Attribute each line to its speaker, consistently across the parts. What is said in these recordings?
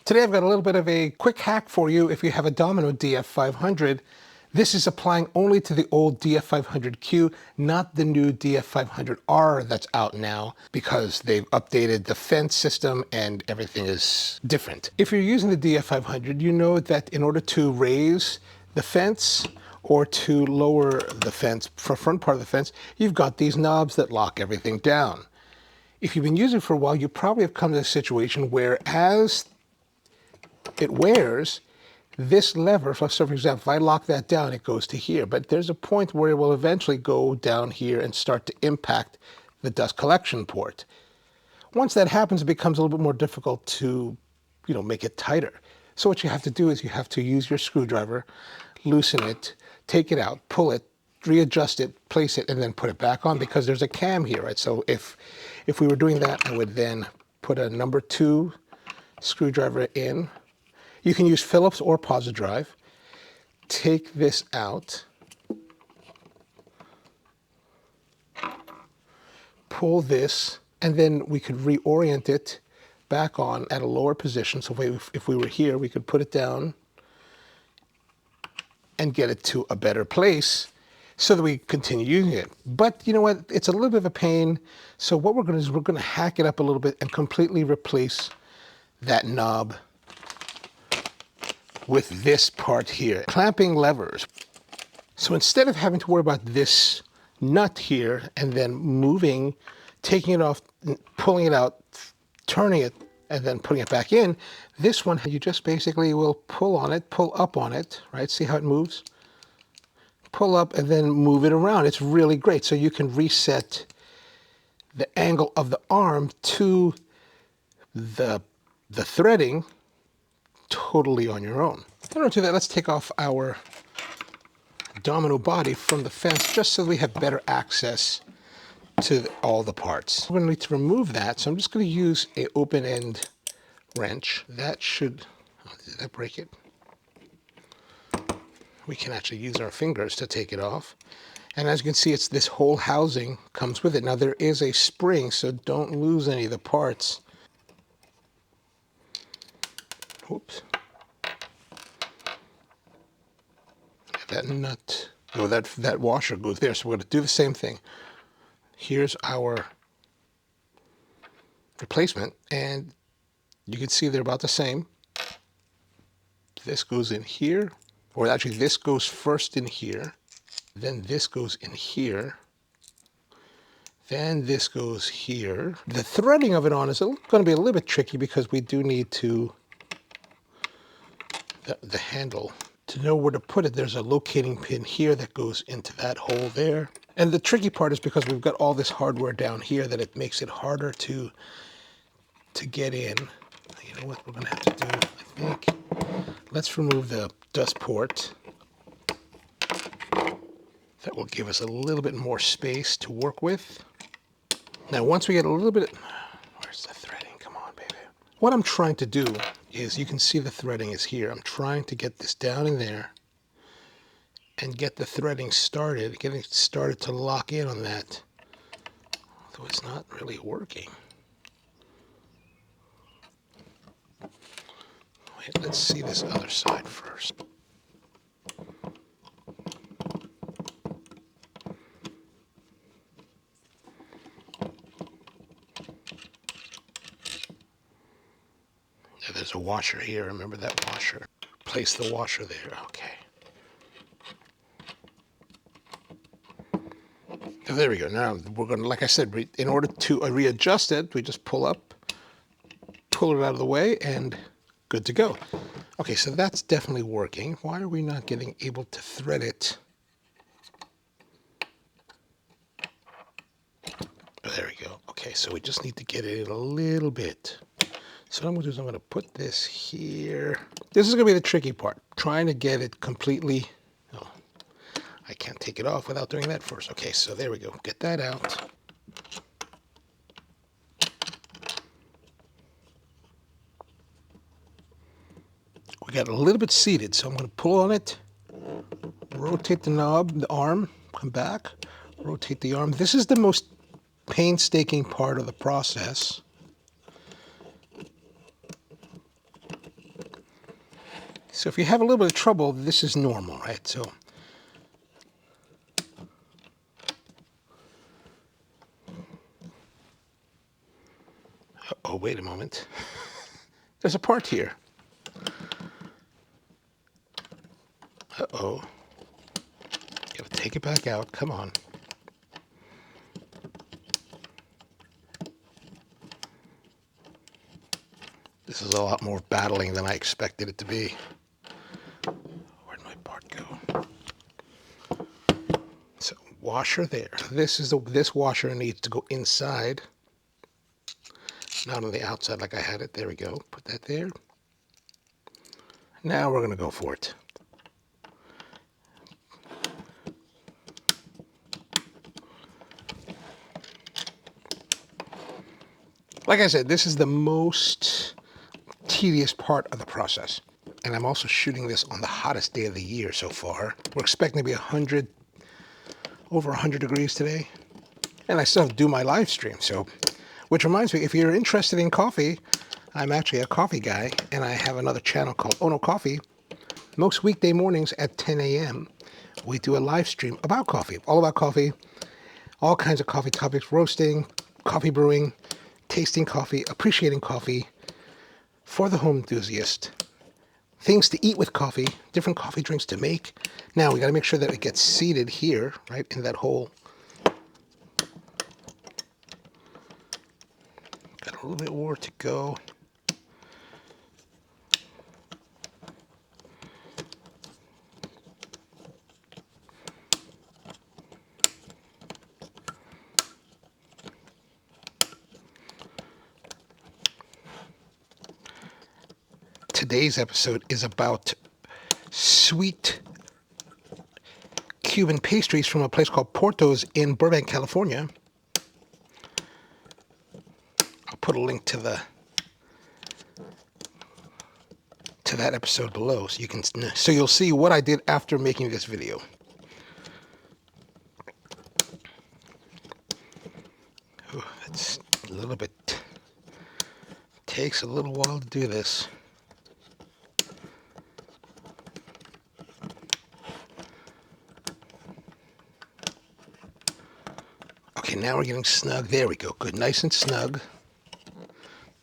Speaker 1: Today I've got a little bit of a quick hack for you if you have a Domino DF500. This is applying only to the old DF500Q, not the new DF500R that's out now, because they've updated the fence system and everything is different. If you're using the DF500, you know that in order to raise the fence or to lower the fence, for front part of the fence, you've got these knobs that lock everything down. If you've been using it for a while, you probably have come to a situation where as it wears, this lever, so for example, if I lock that down, it goes to here. But there's a point where it will eventually go down here and start to impact the dust collection port. Once that happens, it becomes a little bit more difficult to, make it tighter. So what you have to do is you have to use your screwdriver, loosen it, take it out, pull it, readjust it, place it, and then put it back on, because there's a cam here, right? So if we were doing that, I would then put a number 2 screwdriver in. You can use Phillips or Posi-Drive. Take this out. Pull this, and then we could reorient it back on at a lower position. So if we were here, we could put it down and get it to a better place so that we continue using it. But you know what? It's a little bit of a pain. So what we're going to do is we're going to hack it up a little bit and completely replace that knob with this part here. Clamping levers. So instead of having to worry about this nut here and then moving, taking it off, pulling it out, turning it, and then putting it back in, this one, you just basically will pull on it, pull up on it, right? See how it moves? Pull up and then move it around. It's really great. So you can reset the angle of the arm to the threading totally on your own. In order to do that, let's take off our Domino body from the fence just so we have better access to all the parts. We're going to need to remove that, so I'm just going to use an open-end wrench. That should, did that break it? We can actually use our fingers to take it off. And as you can see, it's this whole housing comes with it. Now there is a spring, so don't lose any of the parts. Oops. That nut, no, that washer goes there, so we're going to do the same thing. Here's our replacement, and you can see they're about the same. This goes in here, or actually this goes first in here, then this goes in here, then this goes here. The threading of it on is going to be a little bit tricky because we do need to the handle. To know where to put it, there's a locating pin here that goes into that hole there. And the tricky part is because we've got all this hardware down here that it makes it harder to get in. You know what we're going to have to do, I think? Let's remove the dust port. That will give us a little bit more space to work with. Now, once we get a little bit, where's the threading? Come on, baby. What I'm trying to do is, you can see the threading is here. I'm trying to get this down in there and get the threading started, getting it started to lock in on that, although it's not really working. Wait, let's see this other side first. There's a washer here. Remember that washer? Place the washer there. Okay. So there we go. Now we're going to, like I said, in order to readjust it, we just pull up, pull it out of the way, and good to go. Okay, so that's definitely working. Why are we not able to thread it? Oh, there we go. Okay, so we just need to get it in a little bit. So what I'm going to do is I'm going to put this here. This is going to be the tricky part, trying to get it completely. Oh, I can't take it off without doing that first. Okay, so there we go. Get that out. We got a little bit seated, so I'm going to pull on it, rotate the knob, the arm, come back, rotate the arm. This is the most painstaking part of the process. So if you have a little bit of trouble, this is normal, right? So oh, wait a moment. There's a part here. Uh-oh. Gotta take it back out. Come on. This is a lot more battling than I expected it to be. Where'd my part go? So, washer there. This washer needs to go inside, not on the outside like I had it. There we go. Put that there. Now we're gonna go for it. Like I said, this is the most tedious part of the process. And I'm also shooting this on the hottest day of the year so far. We're expecting to be over 100 degrees today. And I still have to do my live stream. So, which reminds me, if you're interested in coffee, I'm actually a coffee guy, and I have another channel called Ono Coffee. Most weekday mornings at 10 a.m., we do a live stream about coffee, all about coffee, all kinds of coffee topics, roasting, coffee brewing, tasting coffee, appreciating coffee for the home enthusiast, things to eat with coffee, different coffee drinks to make. Now we got to make sure that it gets seated here, right, in that hole. Got a little bit more to go. Today's episode is about sweet Cuban pastries from a place called Porto's in Burbank, California. I'll put a link to that episode below so you'll see what I did after making this video. Ooh, that's a little bit, takes a little while to do this. Okay, now we're getting snug. There we go. Good, nice and snug.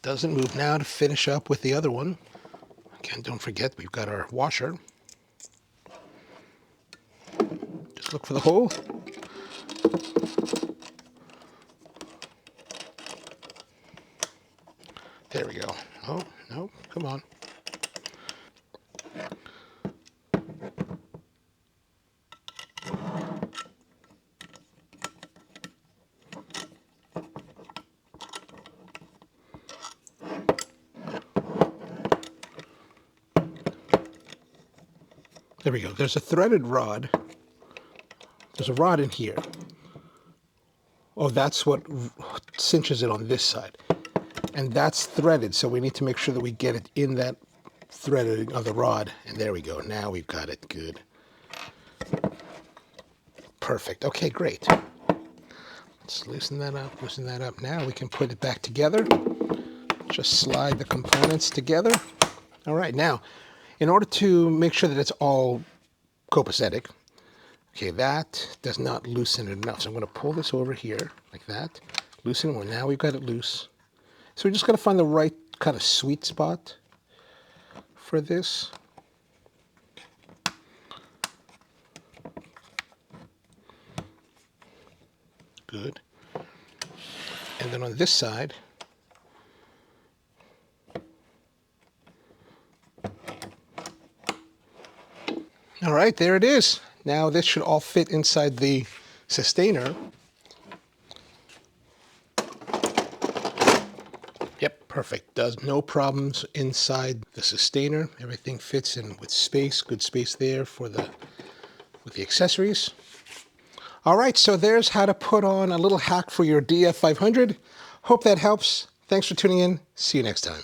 Speaker 1: Doesn't move. Now to finish up with the other one. Again, don't forget we've got our washer. Just look for the hole. There we go. Oh, no, come on. There we go. There's a threaded rod. There's a rod in here. Oh, that's what cinches it on this side. And that's threaded, so we need to make sure that we get it in that threading of the rod. And there we go. Now we've got it. Good. Perfect. Okay, great. Let's loosen that up, loosen that up. Now we can put it back together. Just slide the components together. All right, now, in order to make sure that it's all copacetic, okay, that does not loosen it enough. So I'm going to pull this over here like that. Loosen it. Well, now we've got it loose. So we just got to find the right kind of sweet spot for this. Good. And then on this side, all right, there it is. Now this should all fit inside the sustainer. Yep, perfect. Does no problems inside the sustainer. Everything fits in with space, good space there for with the accessories. All right, so there's how to put on a little hack for your DF500. Hope that helps. Thanks for tuning in. See you next time.